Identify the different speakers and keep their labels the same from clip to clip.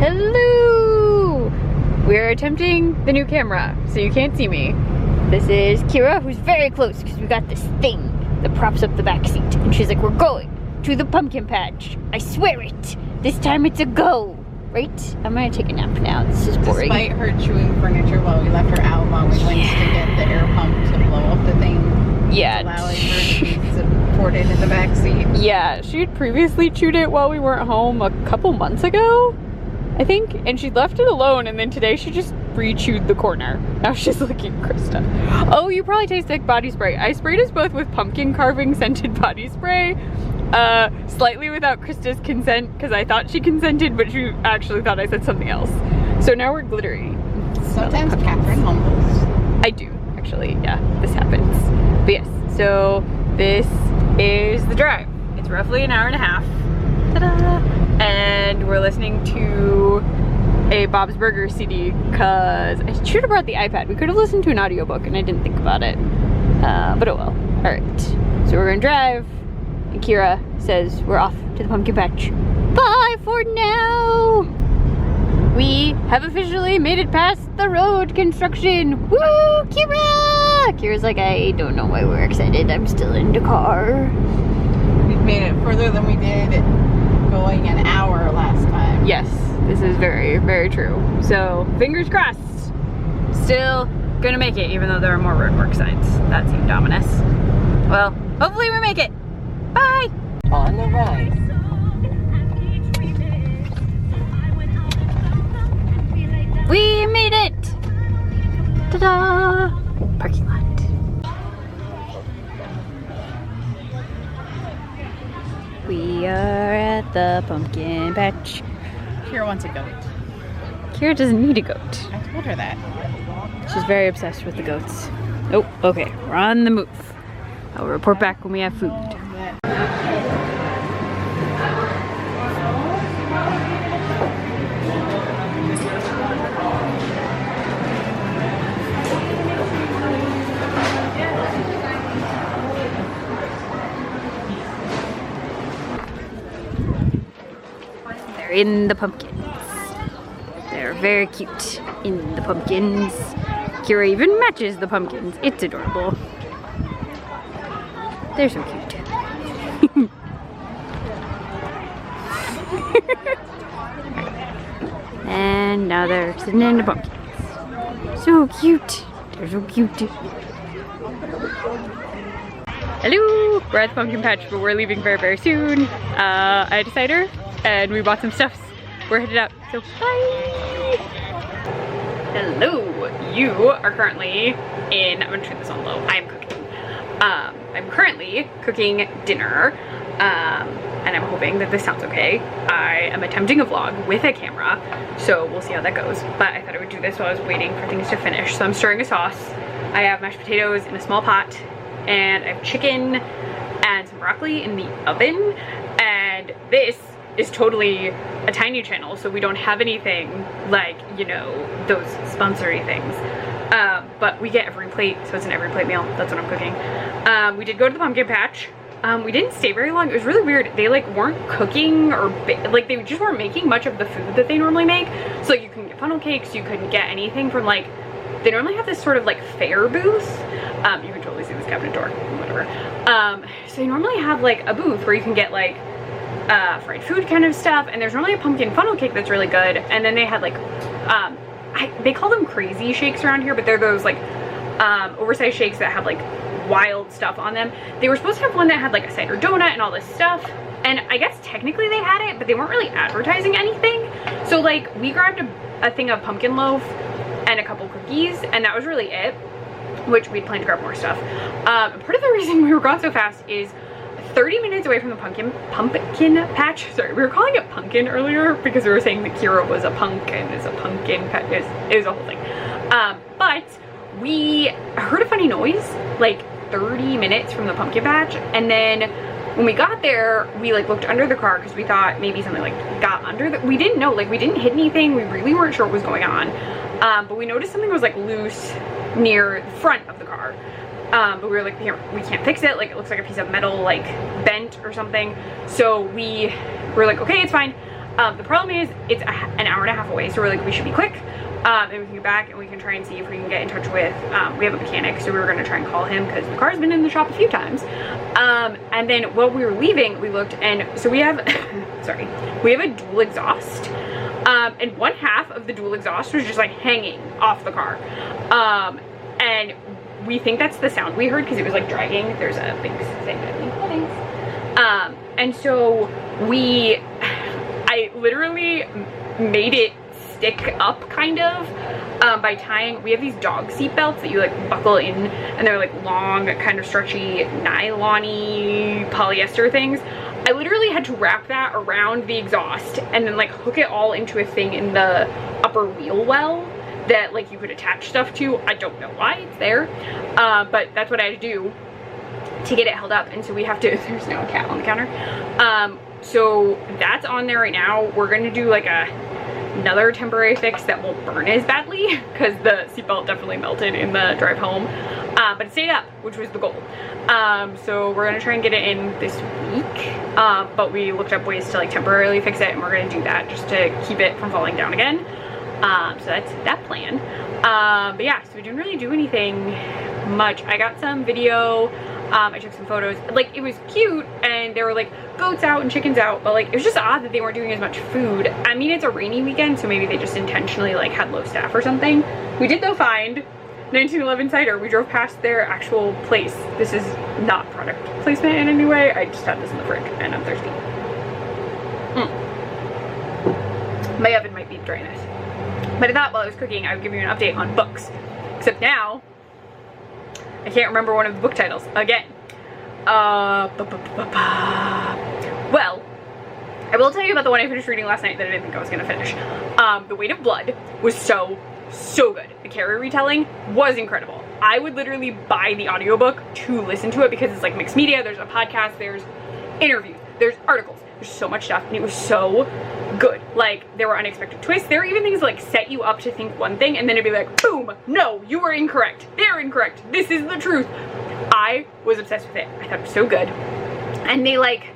Speaker 1: Hello! We're attempting the new camera, so you can't see me. This is Qi'ra, who's very close because we got this thing that props up the back seat. And she's like, we're going to the pumpkin patch. I swear it. This time it's a go. Right? I'm gonna take a nap now. This is boring.
Speaker 2: Despite her chewing furniture while we left her out while we went to get the air pump to blow up the thing.
Speaker 1: Yeah.
Speaker 2: Allowing her to be supported in the back seat.
Speaker 1: Yeah, she had previously chewed it while we weren't home a couple months ago, I think, and she left it alone, and then today she just re-chewed the corner. Now she's looking at Krista. Oh, you probably taste like body spray. I sprayed us both with pumpkin carving scented body spray, slightly without Krista's consent, because I thought she consented, but she actually thought I said something else. So now we're glittery.
Speaker 2: Sometimes Catherine humbles.
Speaker 1: I do, actually, yeah, this happens. But yes, so this is the drive. It's roughly an hour and a half. Ta-da! And we're listening to a Bob's Burgers CD because I should have brought the iPad. We could have listened to an audiobook and I didn't think about it. But oh well. Alright. So we're gonna drive and Qi'ra says we're off to the pumpkin patch. Bye for now! We have officially made it past the road construction. Woo! Qi'ra! Qi'ra's like, I don't know why we're excited. I'm still in the car.
Speaker 2: We've made it further than we did going an hour last time.
Speaker 1: Yes, this is very, very true. So, fingers crossed. Still gonna make it, even though there are more roadwork signs. That seemed ominous. Well, hopefully we make it. Bye!
Speaker 3: On the right.
Speaker 1: We made it! Ta-da! Parking lot. We are at the pumpkin patch.
Speaker 2: Qi'ra wants a goat.
Speaker 1: Qi'ra doesn't need a goat.
Speaker 2: I told her that.
Speaker 1: She's very obsessed with the goats. Oh, okay, we're on the move. I'll report back when we have food. They're in the pumpkins. They're very cute in the pumpkins. Qi'ra even matches the pumpkins. It's adorable. They're so cute. And now they're sitting in the pumpkins. So cute. They're so cute. Hello! We're at the pumpkin patch, but we're leaving very, very soon. I had a cider and we bought some stuffs. We're headed out, so bye! Hello! You are currently in, I'm gonna turn this on low. I am cooking. I'm currently cooking dinner, and I'm hoping that this sounds okay. I am attempting a vlog with a camera, so we'll see how that goes. But I thought I would do this while I was waiting for things to finish. So I'm stirring a sauce. I have mashed potatoes in a small pot, and I have chicken and some broccoli in the oven. And this is totally a tiny channel, so we don't have anything like, you know, those sponsory things. But we get every plate, so it's an every plate meal. That's what I'm cooking. We did go to the pumpkin patch. We didn't stay very long. It was really weird. They like weren't cooking or like they just weren't making much of the food that they normally make. So like, you couldn't get funnel cakes, you couldn't get anything from like, they normally have this sort of like fair booth. You can totally see this cabinet door, whatever. So they normally have like a booth where you can get like fried food kind of stuff, and there's normally a pumpkin funnel cake that's really good. And then they had like they call them crazy shakes around here, but they're those like oversized shakes that have like wild stuff on them. They were supposed to have one that had like a cider donut and all this stuff, and I guess technically they had it, but they weren't really advertising anything. So like we grabbed a thing of pumpkin loaf and a couple cookies, and that was really it, which we'd planned to grab more stuff. Part of the reason we were gone so fast is 30 minutes away from the pumpkin patch. Sorry, we were calling it pumpkin earlier because we were saying that Qi'ra was a punk and is a pumpkin patch. It was a whole thing. But we heard a funny noise like 30 minutes from the pumpkin patch, and then when we got there, we like looked under the car because we thought maybe something like got under the, we didn't know, like we didn't hit anything. We really weren't sure what was going on. But we noticed something was like loose near the front of the car. But we were like, we can't fix it. Like it looks like a piece of metal like bent or something. So we were like, okay, it's fine. The problem is it's an hour and a half away, so we're like, we should be quick. And we can get back and we can try and see if we can get in touch with, we have a mechanic, so we were going to try and call him because the car's been in the shop a few times. And then while we were leaving, we looked, and so we have, sorry, we have a dual exhaust. And one half of the dual exhaust was just like hanging off the car. And we think that's the sound we heard because it was like dragging. There's a big thing. And so I literally made it stick up kind of by tying, we have these dog seat belts that you like buckle in, and they're like long, kind of stretchy, nylon-y polyester things. I literally had to wrap that around the exhaust and then like hook it all into a thing in the upper wheel well that like you could attach stuff to. I don't know why it's there, but that's what I had to do to get it held up. And so we have to, there's now a cat on the counter. So that's on there right now. We're gonna do like another temporary fix that won't burn as badly because the seatbelt definitely melted in the drive home, but it stayed up, which was the goal. So we're gonna try and get it in this week, but we looked up ways to like temporarily fix it, and we're gonna do that just to keep it from falling down again. So that's that plan. But yeah, so we didn't really do anything much. I got some video, I took some photos. Like, it was cute, and there were like goats out and chickens out, but like it was just odd that they weren't doing as much food. I mean, it's a rainy weekend, so maybe they just intentionally like had low staff or something. We did though find 1911 cider. We drove past their actual place. This is not product placement in any way. I just had this in the fridge and I'm thirsty. My oven might be drying this. But I thought while I was cooking, I would give you an update on books. Except now, I can't remember one of the book titles again. Well, I will tell you about the one I finished reading last night that I didn't think I was gonna finish. The Weight of Blood was so good. The Qi'ra retelling was incredible. I would literally buy the audiobook to listen to it because it's like mixed media. There's a podcast, there's interviews, there's articles, there's so much stuff, and it was so good. Like, there were unexpected twists. There were even things like set you up to think one thing and then it'd be like, boom, no, you were incorrect. They're incorrect. This is the truth. I was obsessed with it. I thought it was so good. And they like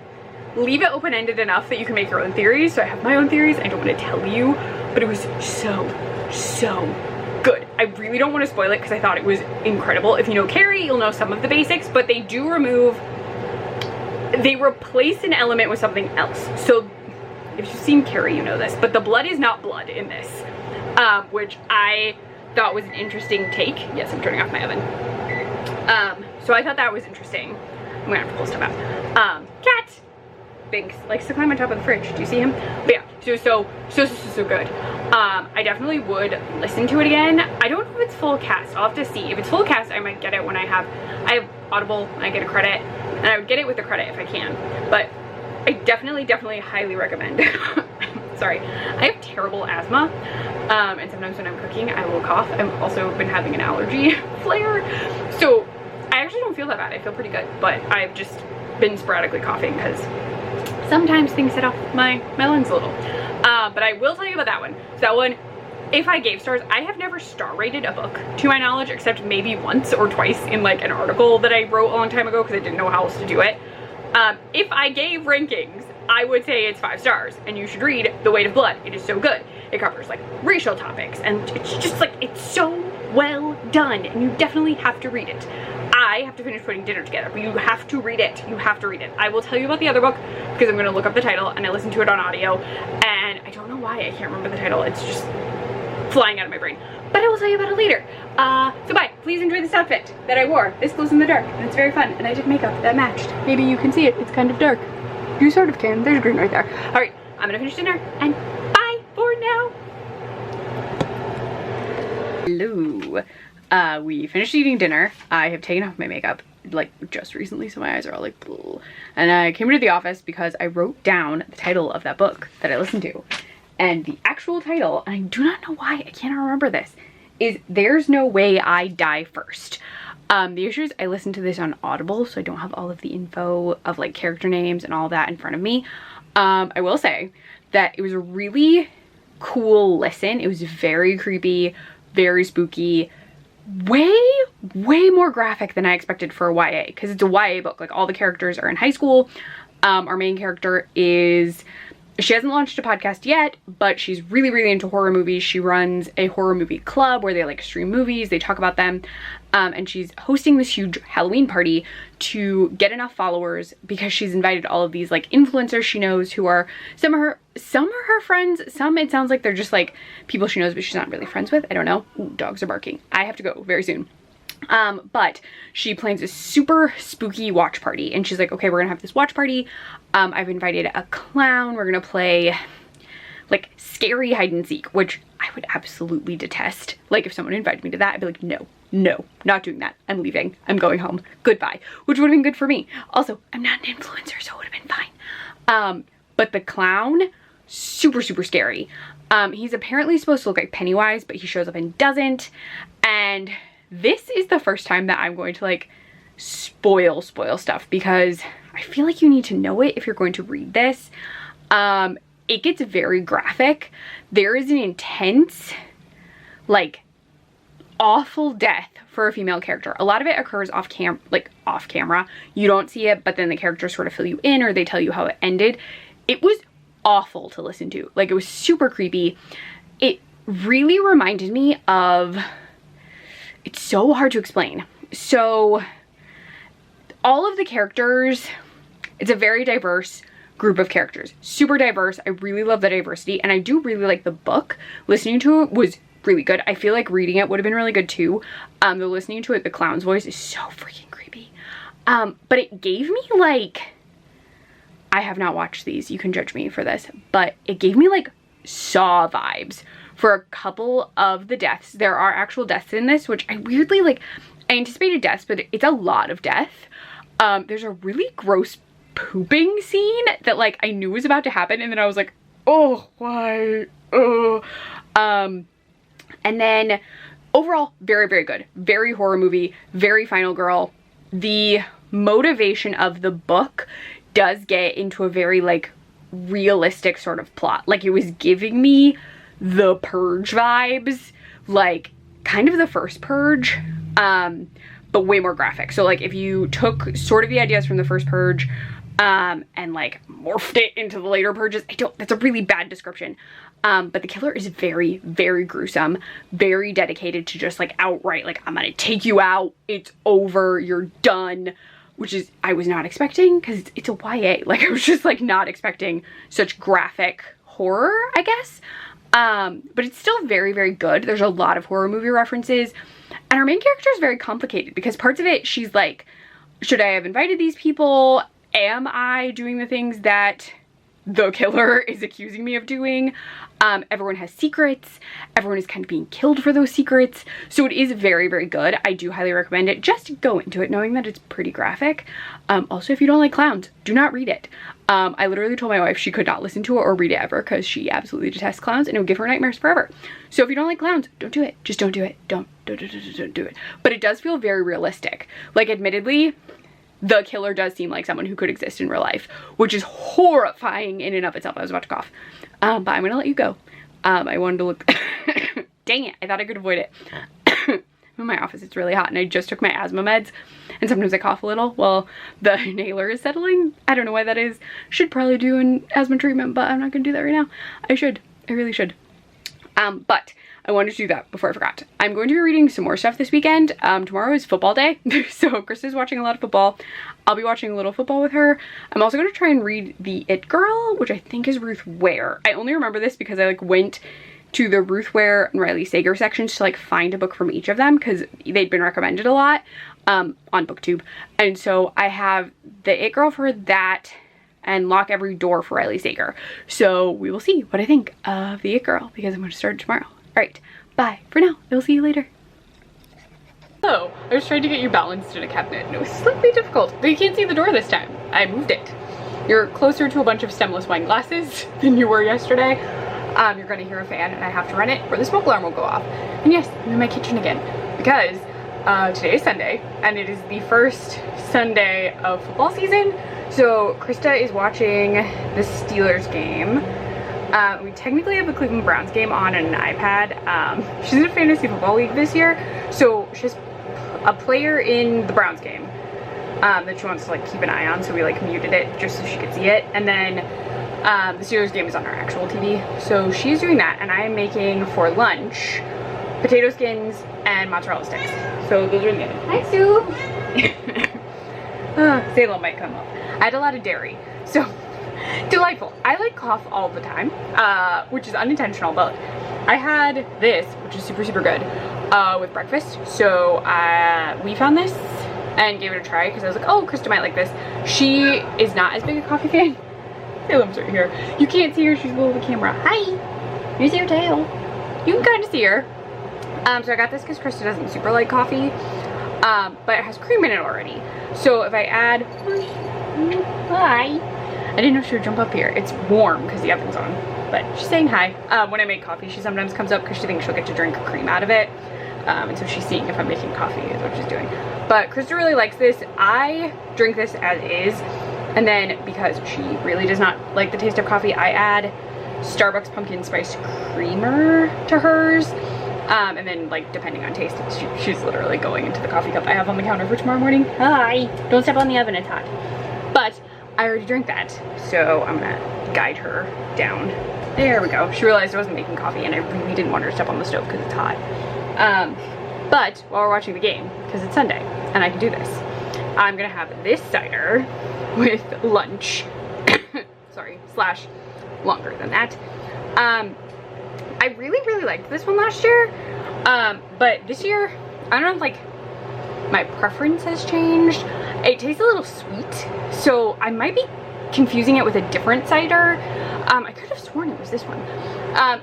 Speaker 1: leave it open-ended enough that you can make your own theories. So I have my own theories. I don't want to tell you, but it was so good. I really don't want to spoil it because I thought it was incredible. If you know Carrie, you'll know some of the basics, but they do they replace an element with something else. So if you've seen Carrie, you know this, but the blood is not blood in this, which I thought was an interesting take. Yes, I'm turning off my oven. So I thought that was interesting. I'm gonna have to pull stuff out. Cat Binks likes to climb on top of the fridge. Do you see him? But yeah, so good. I definitely would listen to it again. I don't know if it's full cast. I'll have to see. If it's full cast, I might get it when I have Audible and I get a credit, and I would get it with the credit if I can. But I definitely highly recommend. Sorry, I have terrible asthma, and sometimes when I'm cooking I will cough. I've also been having an allergy flare, so I actually don't feel that bad. I feel pretty good, but I've just been sporadically coughing because sometimes things set off my lungs a little. But I will tell you about that one. So that one, if I gave stars, I have never star rated a book to my knowledge, except maybe once or twice in like an article that I wrote a long time ago because I didn't know how else to do it. If I gave rankings, I would say it's 5 stars, and you should read The Weight of Blood. It is so good. It covers like racial topics, and it's just like, it's so well done, and you definitely have to read it. I have to finish putting dinner together, but you have to read it. You have to read it. I will tell you about the other book because I'm gonna look up the title, and I listened to it on audio, and I don't know why I can't remember the title. It's just flying out of my brain. But I will tell you about it later. So bye. Please enjoy this outfit that I wore. This glows in the dark, and it's very fun, and I did makeup that matched. Maybe you can see it. It's kind of dark. You sort of can. There's green right there. All right, I'm gonna finish dinner, and bye for now. Hello. We finished eating dinner. I have taken off my makeup like just recently, so my eyes are all like blue. And I came to the office because I wrote down the title of that book that I listened to. And the actual title, and I do not know why, I cannot remember this, is There's No Way I Die First. The issue is I listened to this on Audible, so I don't have all of the info of like character names and all that in front of me. I will say that it was a really cool listen. It was very creepy, very spooky, way more graphic than I expected for a YA, because it's a YA book. Like, all the characters are in high school. Our main character is She hasn't launched a podcast yet, but she's really, really into horror movies. She runs a horror movie club where they like stream movies, they talk about them, and she's hosting this huge Halloween party to get enough followers because she's invited all of these like influencers she knows who are, some are her friends, some it sounds like they're just like people she knows but she's not really friends with. I don't know. Ooh, dogs are barking. I have to go very soon. But she plans a super spooky watch party and she's like, okay, we're gonna have this watch party. I've invited a clown. We're gonna play like scary hide and seek, which I would absolutely detest. Like if someone invited me to that, I'd be like, no, no, not doing that. I'm leaving. I'm going home. Goodbye. Which would have been good for me. Also, I'm not an influencer, so it would have been fine. But the clown, super, super scary. He's apparently supposed to look like Pennywise, but he shows up and doesn't. And this is the first time that I'm going to like spoil stuff because I feel like you need to know it if you're going to read this. It gets very graphic. There is an intense, like, awful death for a female character. A lot of it occurs off camera. You don't see it, but then the characters sort of fill you in or they tell you how it ended. It was awful to listen to. Like, it was super creepy. It really reminded me of, it's so hard to explain. So all of the characters, it's a very diverse group of characters, super diverse. I really love the diversity and I do really like the book. Listening to it was really good. I feel like reading it would have been really good too. Though listening to it, the clown's voice is so freaking creepy. But it gave me like, I have not watched these, you can judge me for this, but it gave me like Saw vibes for a couple of the deaths. There are actual deaths in this, which I weirdly like, I anticipated deaths, but it's a lot of death. There's a really gross pooping scene that like I knew was about to happen and then I was like, oh, why? Oh. And then overall, very, very good. Very horror movie, very final girl. The motivation of the book does get into a very like realistic sort of plot. Like it was giving me the Purge vibes, like kind of the first Purge, but way more graphic. So like if you took sort of the ideas from the first Purge and like morphed it into the later Purges, that's a really bad description. But the killer is very, very gruesome, very dedicated to just like outright, like, I'm gonna take you out, it's over, you're done, which is, I was not expecting because it's a YA. Like I was just like not expecting such graphic horror, I guess. But it's still very, very good. There's a lot of horror movie references and our main character is very complicated because parts of it, she's like, should I have invited these people? Am I doing the things that the killer is accusing me of doing? Everyone has secrets. Everyone is kind of being killed for those secrets. So it is very, very good. I do highly recommend it. Just go into it knowing that it's pretty graphic. Also, if you don't like clowns, do not read it. I literally told my wife she could not listen to it or read it ever because she absolutely detests clowns and it would give her nightmares forever. So if you don't like clowns, don't do it. Just don't do it. Don't do it. But it does feel very realistic. Like admittedly, the killer does seem like someone who could exist in real life, which is horrifying in and of itself. I was about to cough. But I'm gonna let you go. I wanted to look, dang it, I thought I could avoid it. I'm in my office, it's really hot and I just took my asthma meds and sometimes I cough a little while the inhaler is settling. I don't know why that is. Should probably do an asthma treatment, but I'm not gonna do that right now. I really should. But I wanted to do that before I forgot. I'm going to be reading some more stuff this weekend. Tomorrow is football day, so Krista's watching a lot of football. I'll be watching a little football with her. I'm also going to try and read The It Girl, which I think is Ruth Ware. I only remember this because I like went to the Ruth Ware and Riley Sager sections to like find a book from each of them because they'd been recommended a lot on BookTube. And so I have The It Girl for that and Lock Every Door for Riley Sager. So we will see what I think of The It Girl because I'm going to start it tomorrow. Alright, bye for now. I will see you later. So, I was trying to get you balanced in a cabinet and it was slightly difficult, but you can't see the door this time. I moved it. You're closer to a bunch of stemless wine glasses than you were yesterday. You're gonna hear a fan and I have to run it or the smoke alarm will go off. And yes, I'm in my kitchen again because today is Sunday and it is the first Sunday of football season. So Krista is watching the Steelers game. We technically have the Cleveland Browns game on an iPad. She's in a fantasy football league this year, so she's a player in the Browns game that she wants to like keep an eye on, so we like muted it just so she could see it. And then The Steelers game is on our actual TV. So she's doing that, and I am making for lunch potato skins and mozzarella sticks. So those are in the oven. Hi, Sue. Salem might come up. I had a lot of dairy, so delightful. I like cough all the time, which is unintentional, but I had this, which is super, super good, with breakfast. So we found this and gave it a try because I was like, oh, Krista might like this. She is not as big a coffee fan. Salem's right here. You can't see her, she's below the camera. Hi, you see her tail. You can kind of see her. So I got this because Krista doesn't super like coffee, but it has cream in it already. So if I add, hi. I didn't know she would jump up here. It's warm because the oven's on, but she's saying hi. When I make coffee, she sometimes comes up because she thinks she'll get to drink cream out of it. And so she's seeing if I'm making coffee is what she's doing. But Krista really likes this. I drink this as is. And then because she really does not like the taste of coffee, I add Starbucks pumpkin spice creamer to hers. And then, like, depending on taste, she's literally going into the coffee cup I have on the counter for tomorrow morning. Hi! Don't step on the oven, it's hot. But I already drank that, so I'm gonna guide her down. There we go. She realized I wasn't making coffee, and I really didn't want her to step on the stove because it's hot. But while we're watching the game, because it's Sunday, and I can do this, I'm gonna have this cider with lunch. Sorry, slash longer than that. I really, really liked this one last year, but this year, I don't know if, like, my preference has changed. It tastes a little sweet, so I might be confusing it with a different cider. I could have sworn it was this one.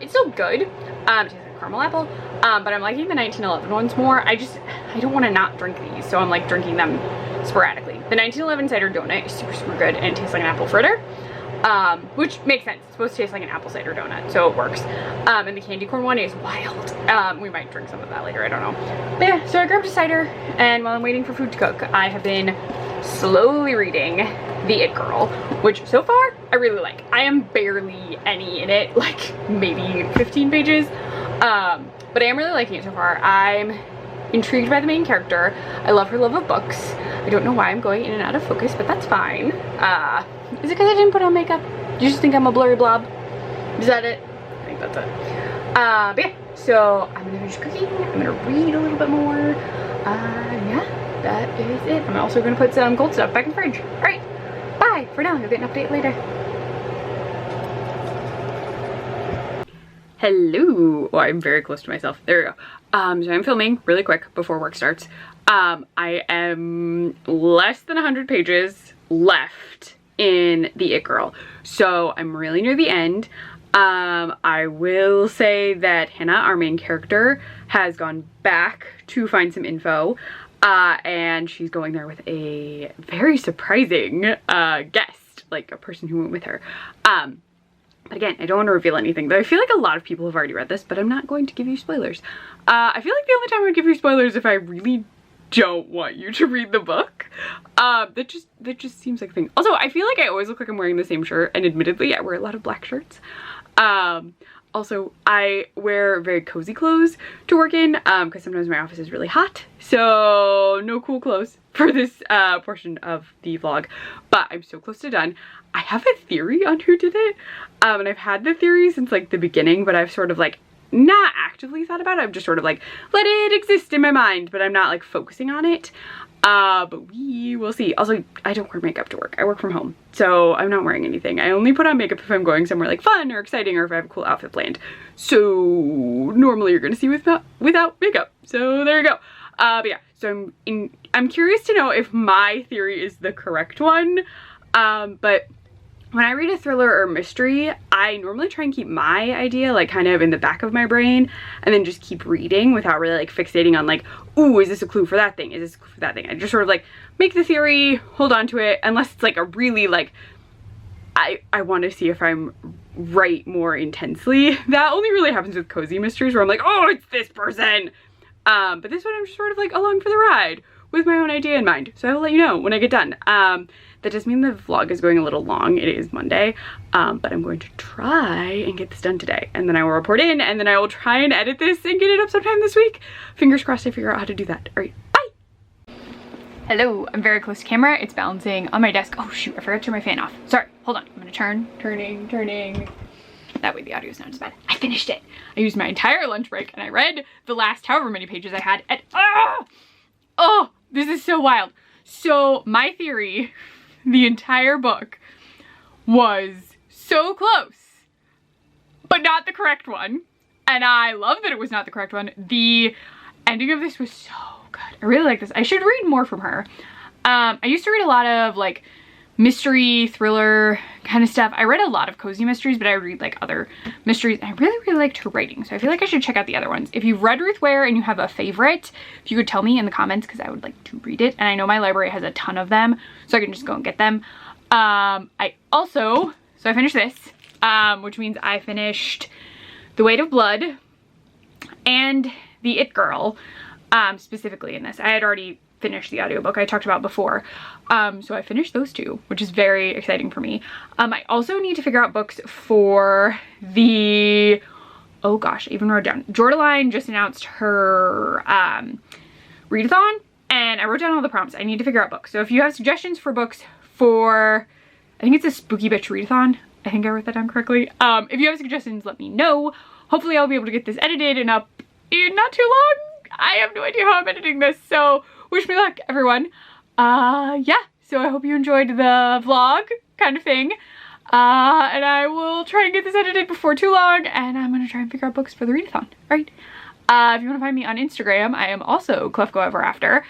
Speaker 1: It's still good. It tastes like caramel apple, but I'm liking the 1911 ones more. I don't want to not drink these, so I'm, like, drinking them sporadically. The 1911 cider donut is super, super good, and it tastes like an apple fritter. Which makes sense. It's supposed to taste like an apple cider donut, so it works. And the candy corn one is wild. We might drink some of that later, I don't know. But yeah, so I grabbed a cider, and while I'm waiting for food to cook, I have been slowly reading The It Girl, which so far I really like. I am barely any in it, like maybe 15 pages, but I am really liking it so far. I'm intrigued by the main character. I love her love of books. I don't know why I'm going in and out of focus, but that's fine. Is it because I didn't put on makeup? Do you just think I'm a blurry blob? Is that it? I think that's it. But yeah, so I'm gonna finish cooking. I'm gonna read a little bit more. Yeah, that is it. I'm also gonna put some cold stuff back in the fridge. All right, bye for now. You'll get an update later. Hello. Oh, I'm very close to myself. There we go. So I'm filming really quick before work starts. I am less than 100 pages left in The It Girl, so I'm really near the end. I will say that Hannah, our main character, has gone back to find some info, and she's going there with a very surprising guest, like a person who went with her. But again, I don't want to reveal anything, though I feel like a lot of people have already read this, but I'm not going to give you spoilers. I feel like the only time I would give you spoilers if I really don't want you to read the book. That just seems like a thing. Also, I feel like I always look like I'm wearing the same shirt, and admittedly I wear a lot of black shirts. Also, I wear very cozy clothes to work in, because sometimes my office is really hot, so no cool clothes for this portion of the vlog, but I'm so close to done. I have a theory on who did it, and I've had the theory since like the beginning, but I've sort of like not actively thought about it. I've just sort of like let it exist in my mind, but I'm not like focusing on it. But we will see. Also, I don't wear makeup to work. I work from home, so I'm not wearing anything. I only put on makeup if I'm going somewhere like fun or exciting, or if I have a cool outfit planned. So normally you're gonna see without makeup. So there you go. But yeah, so I'm curious to know if my theory is the correct one. But when I read a thriller or mystery, I normally try and keep my idea like kind of in the back of my brain, and then just keep reading without really like fixating on like, ooh, is this a clue for that thing? Is this a clue for that thing? I just sort of like make the theory, hold on to it, unless it's like a really like, I want to see if I'm right more intensely. That only really happens with cozy mysteries where I'm like, oh, it's this person. But this one I'm just sort of like along for the ride with my own idea in mind. So I will let you know when I get done. That does mean the vlog is going a little long. It is Monday, but I'm going to try and get this done today, and then I will report in, and then I will try and edit this and get it up sometime this week. Fingers crossed I figure out how to do that. All right, bye. Hello, I'm very close to camera. It's balancing on my desk. Oh shoot, I forgot to turn my fan off. Sorry, hold on. I'm gonna turning. That way the audio is not as bad. I finished it. I used my entire lunch break and I read the last however many pages I had and oh, this is so wild. So my theory, the entire book was so close, but not the correct one. And I love that it was not the correct one. The ending of this was so good. I really like this. I should read more from her. I used to read a lot of like mystery, thriller kind of stuff. I read a lot of cozy mysteries, but I read like other mysteries. And I really liked her writing. So I feel like I should check out the other ones. If you've read Ruth Ware and you have a favorite, if you could tell me in the comments, because I would like to read it. And I know my library has a ton of them, so I can just go and get them. So I finished this, which means I finished The Weight of Blood and The It Girl, specifically in this. I had already finished the audiobook I talked about before. So I finished those two, which is very exciting for me. I also need to figure out books for the, oh gosh, I even wrote down. Jordaline just announced her readathon, and I wrote down all the prompts. I need to figure out books. So if you have suggestions for books for, I think it's a Spooky Bitch readathon. I think I wrote that down correctly. If you have suggestions, let me know. Hopefully I'll be able to get this edited and up in not too long. I have no idea how I'm editing this, so wish me luck, everyone. Yeah, so I hope you enjoyed the vlog kind of thing. And I will try and get this edited before too long, and I'm gonna try and figure out books for the readathon. All right. If you wanna find me on Instagram, I am also ClefGoEverAfter.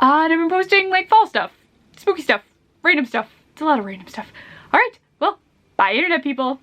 Speaker 1: And I've been posting like fall stuff, spooky stuff, random stuff. It's a lot of random stuff. All right, well, bye internet people.